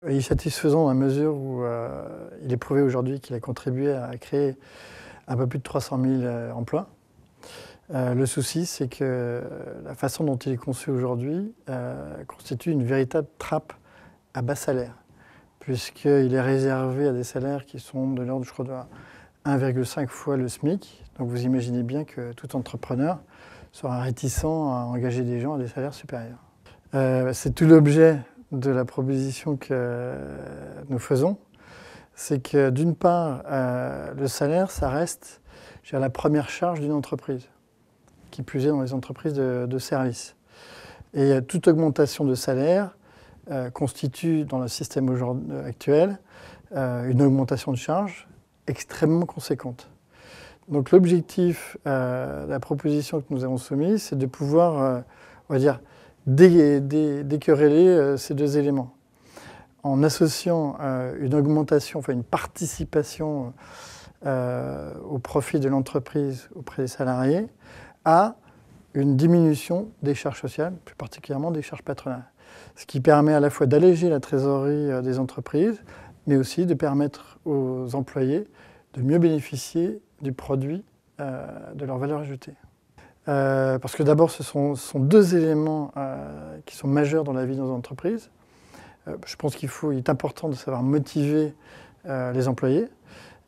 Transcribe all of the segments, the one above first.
Il est satisfaisant dans la mesure où il est prouvé aujourd'hui qu'il a contribué à créer un peu plus de 300 000 emplois. Le souci, c'est que la façon dont il est conçu aujourd'hui constitue une véritable trappe à bas salaire, puisqu'il est réservé à des salaires qui sont de l'ordre, je crois, de 1,5 fois le SMIC. Donc vous imaginez bien que tout entrepreneur sera réticent à engager des gens à des salaires supérieurs. C'est tout l'objet de la proposition que nous faisons. C'est que d'une part, le salaire, ça reste la première charge d'une entreprise, qui plus est dans les entreprises de services. Et toute augmentation de salaire constitue dans le système actuel une augmentation de charge extrêmement conséquente. Donc l'objectif de la proposition que nous avons soumise, c'est de pouvoir, on va dire, déquereller ces deux éléments, en associant une augmentation, enfin une participation au profit de l'entreprise auprès des salariés, à une diminution des charges sociales, plus particulièrement des charges patronales. Ce qui permet à la fois d'alléger la trésorerie des entreprises, mais aussi de permettre aux employés de mieux bénéficier du produit de leur valeur ajoutée. Parce que d'abord, ce sont deux éléments qui sont majeurs dans la vie de nos entreprises. Je pense qu'il est important de savoir motiver les employés.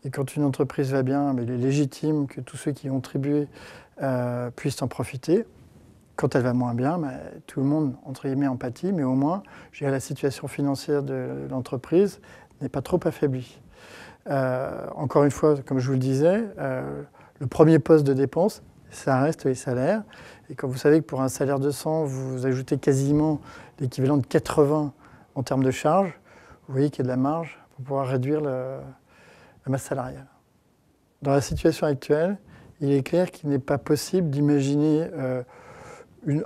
Et quand une entreprise va bien, il est légitime que tous ceux qui y ont contribué puissent en profiter. Quand elle va moins bien, tout le monde, entre guillemets, en pâtit, mais au moins, la situation financière de l'entreprise n'est pas trop affaiblie. Encore une fois, comme je vous le disais, le premier poste de dépense, ça reste les salaires. Et quand vous savez que pour un salaire de 100, vous ajoutez quasiment l'équivalent de 80 en termes de charges, vous voyez qu'il y a de la marge pour pouvoir réduire la masse salariale. Dans la situation actuelle, il est clair qu'il n'est pas possible d'imaginer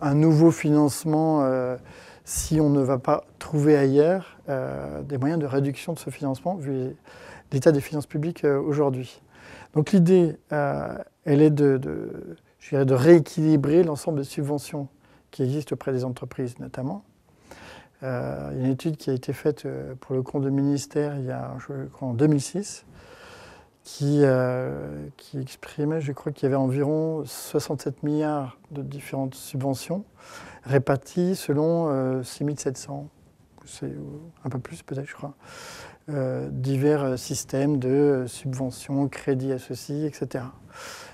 un nouveau financement si on ne va pas trouver ailleurs des moyens de réduction de ce financement vu l'état des finances publiques aujourd'hui. Donc l'idée, elle est de rééquilibrer l'ensemble des subventions qui existent auprès des entreprises notamment. Il y a une étude qui a été faite pour le compte du ministère je crois, en 2006 qui exprimait, je crois qu'il y avait environ 67 milliards de différentes subventions réparties selon 6700, c'est un peu plus peut-être je crois, divers systèmes de subventions, crédits associés, etc.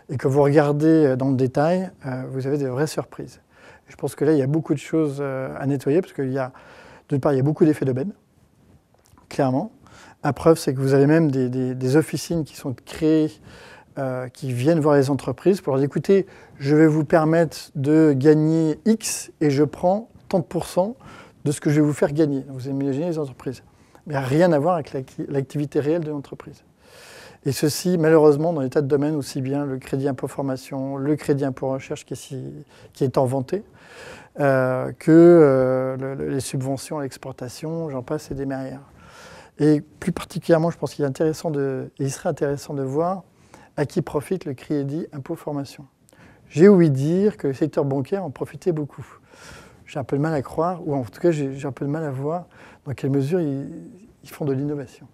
Et quand vous regardez dans le détail, vous avez de vraies surprises. Je pense que là, il y a beaucoup de choses à nettoyer parce qu'il y a, d'une part, il y a beaucoup d'effets d'aubaine, clairement. La preuve, c'est que vous avez même des officines qui sont créées, qui viennent voir les entreprises pour leur dire, écoutez, je vais vous permettre de gagner X et je prends tant de pourcents de ce que je vais vous faire gagner. Vous imaginez les entreprises. Mais rien à voir avec l'activité réelle de l'entreprise. Et ceci, malheureusement, dans les tas de domaines, aussi bien le crédit impôt formation, le crédit impôt recherche qui est en vente, que les subventions à l'exportation, j'en passe et des meilleurs. Et plus particulièrement, je pense qu'il serait intéressant de voir à qui profite le crédit impôt formation. J'ai ouï dire que le secteur bancaire en profitait beaucoup. J'ai un peu de mal à croire, ou en tout cas j'ai un peu de mal à voir dans quelle mesure ils font de l'innovation.